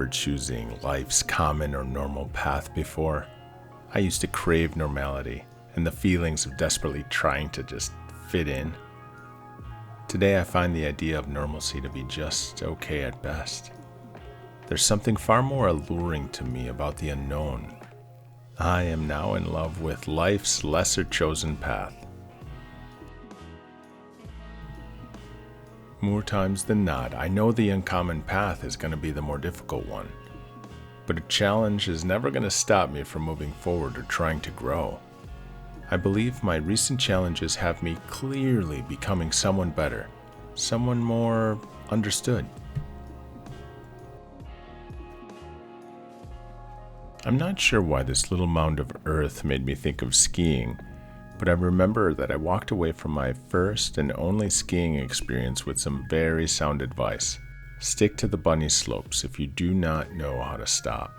remember choosing life's common or normal path before. I used to crave normality and the feelings of desperately trying to just fit in. Today I find the idea of normalcy to be just okay at best. There's something far more alluring to me about the unknown. I am now in love with life's lesser chosen path. More times than not, I know the uncommon path is going to be the more difficult one. But a challenge is never going to stop me from moving forward or trying to grow. I believe my recent challenges have me clearly becoming someone better, someone more understood. I'm not sure why this little mound of earth made me think of skiing, but I remember that I walked away from my first and only skiing experience with some very sound advice. Stick to the bunny slopes if you do not know how to stop.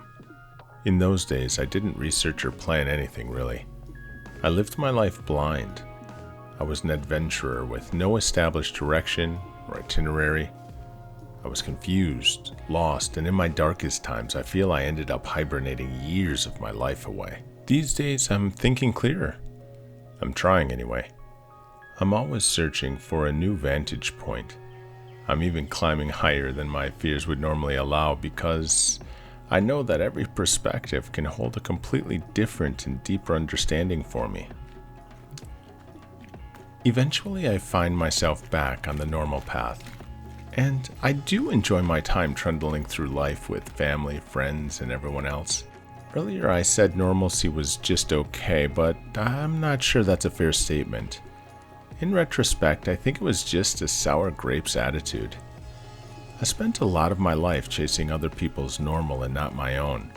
In those days, I didn't research or plan anything really. I lived my life blind. I was an adventurer with no established direction or itinerary. I was confused, lost, and in my darkest times, I feel I ended up hibernating years of my life away. These days, I'm thinking clearer. I'm trying anyway. I'm always searching for a new vantage point. I'm even climbing higher than my fears would normally allow because I know that every perspective can hold a completely different and deeper understanding for me. Eventually, I find myself back on the normal path. And I do enjoy my time trundling through life with family, friends, and everyone else. Earlier I said normalcy was just okay, but I'm not sure that's a fair statement. In retrospect, I think it was just a sour grapes attitude. I spent a lot of my life chasing other people's normal and not my own.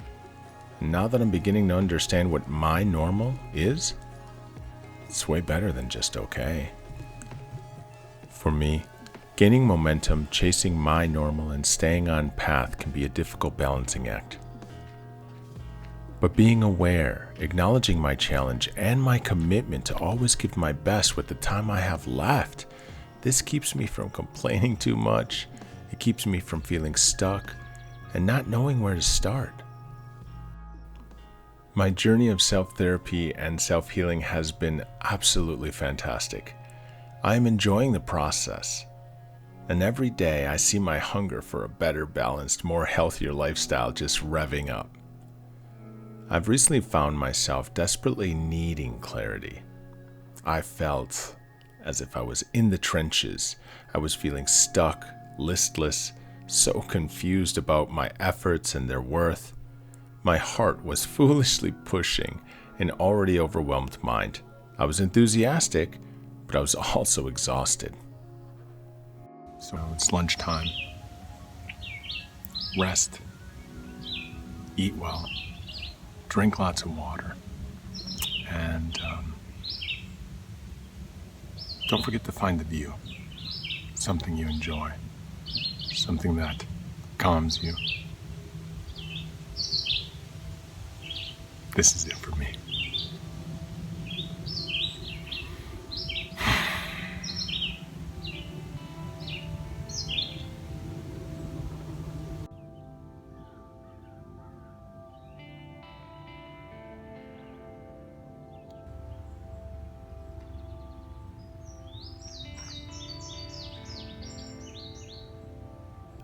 And now that I'm beginning to understand what my normal is, it's way better than just okay. For me, gaining momentum, chasing my normal, and staying on path can be a difficult balancing act. But being aware, acknowledging my challenge, and my commitment to always give my best with the time I have left, this keeps me from complaining too much. It keeps me from feeling stuck and not knowing where to start. My journey of self-therapy and self-healing has been absolutely fantastic. I am enjoying the process. And every day I see my hunger for a better balanced, more healthier lifestyle just revving up. I've recently found myself desperately needing clarity. I felt as if I was in the trenches. I was feeling stuck, listless, so confused about my efforts and their worth. My heart was foolishly pushing an already overwhelmed mind. I was enthusiastic, but I was also exhausted. So it's lunchtime. Rest. Eat well. Drink lots of water. And don't forget to find the view. Something you enjoy. Something that calms you. This is it for me.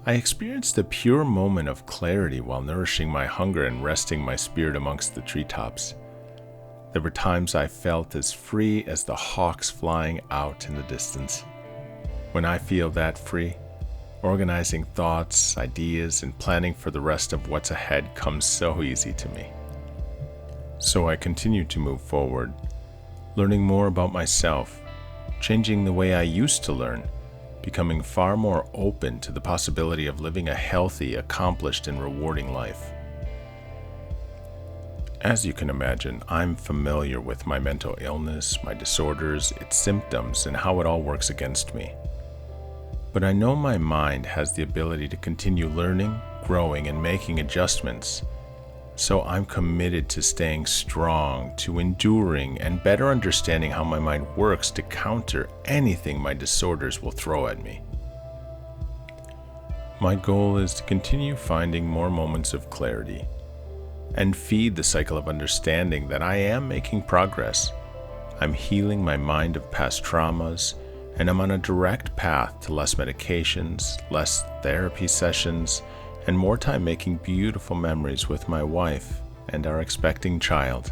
I experienced a pure moment of clarity while nourishing my hunger and resting my spirit amongst the treetops. There were times I felt as free as the hawks flying out in the distance. When I feel that free, organizing thoughts, ideas, and planning for the rest of what's ahead comes so easy to me. So I continue to move forward, learning more about myself, changing the way I used to learn, becoming far more open to the possibility of living a healthy, accomplished, and rewarding life. As you can imagine, I'm familiar with my mental illness, my disorders, its symptoms, and how it all works against me. But I know my mind has the ability to continue learning, growing, and making adjustments. So I'm committed to staying strong, to enduring, and better understanding how my mind works to counter anything my disorders will throw at me. My goal is to continue finding more moments of clarity and feed the cycle of understanding that I am making progress. I'm healing my mind of past traumas, and I'm on a direct path to less medications, less therapy sessions, and more time making beautiful memories with my wife and our expecting child.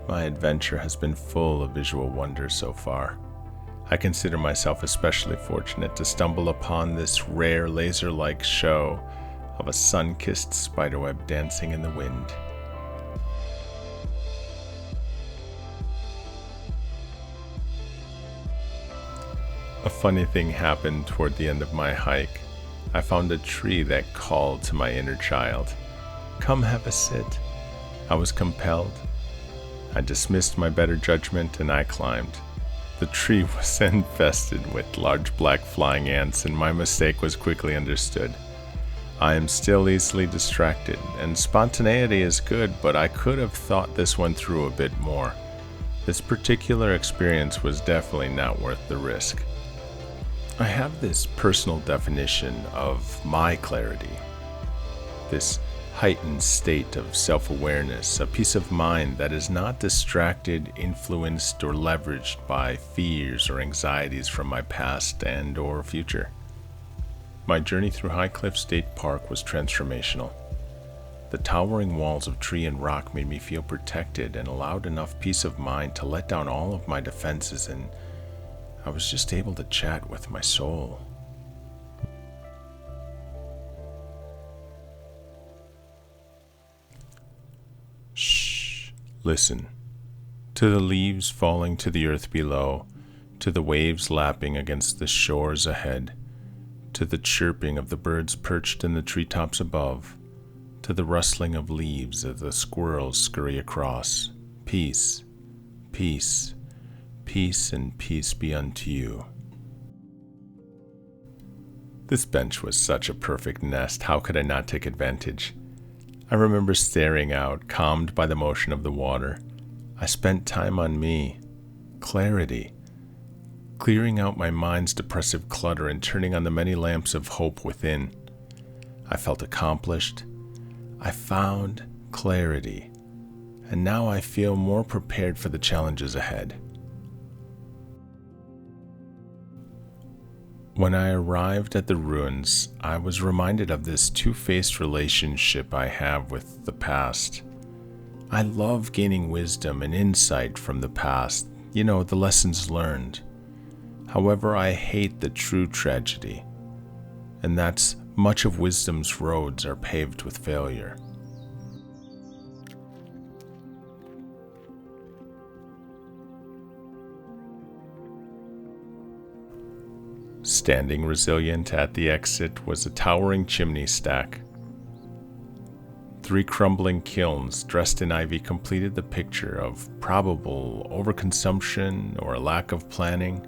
My adventure has been full of visual wonders so far. I consider myself especially fortunate to stumble upon this rare laser-like show of a sun-kissed spiderweb dancing in the wind. A funny thing happened toward the end of my hike. I found a tree that called to my inner child. Come have a sit. I was compelled. I dismissed my better judgment and I climbed. The tree was infested with large black flying ants, and my mistake was quickly understood. I am still easily distracted, and spontaneity is good, but I could have thought this one through a bit more. This particular experience was definitely not worth the risk. I have this personal definition of my clarity, this heightened state of self-awareness, a peace of mind that is not distracted, influenced, or leveraged by fears or anxieties from my past and or future. My journey through High Cliff State Park was transformational. The towering walls of tree and rock made me feel protected and allowed enough peace of mind to let down all of my defenses, and I was just able to chat with my soul. Shh, listen. To the leaves falling to the earth below, to the waves lapping against the shores ahead, to the chirping of the birds perched in the treetops above, to the rustling of leaves as the squirrels scurry across. Peace, peace, peace, and peace be unto you. This bench was such a perfect nest. How could I not take advantage? I remember staring out, calmed by the motion of the water. I spent time on me, clarity, clearing out my mind's depressive clutter and turning on the many lamps of hope within. I felt accomplished. I found clarity, and now I feel more prepared for the challenges ahead. When I arrived at the ruins, I was reminded of this two-faced relationship I have with the past. I love gaining wisdom and insight from the past, the lessons learned. However, I hate the true tragedy, and that's much of wisdom's roads are paved with failure. Standing resilient at the exit was a towering chimney stack. 3 crumbling kilns dressed in ivy completed the picture of probable overconsumption or a lack of planning.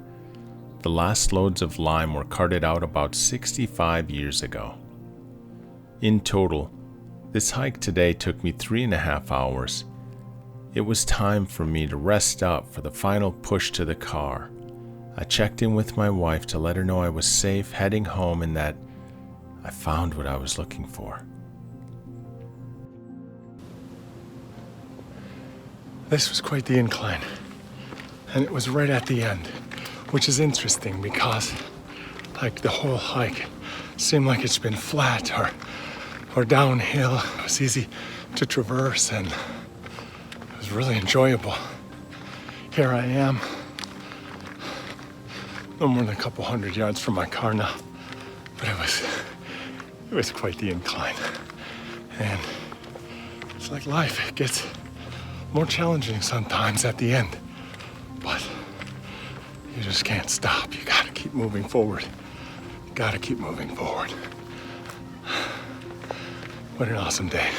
The last loads of lime were carted out about 65 years ago. In total, this hike today took me 3.5 hours. It was time for me to rest up for the final push to the car. I checked in with my wife to let her know I was safe heading home and that I found what I was looking for. This was quite the incline, and it was right at the end, which is interesting because the whole hike seemed like it's been flat or downhill. It was easy to traverse and it was really enjoyable. Here I am, no more than a couple 100 yards from my car now, but it was quite the incline. And it's like life, it gets more challenging sometimes at the end, but you just can't stop. You gotta keep moving forward. You gotta keep moving forward. What an awesome day.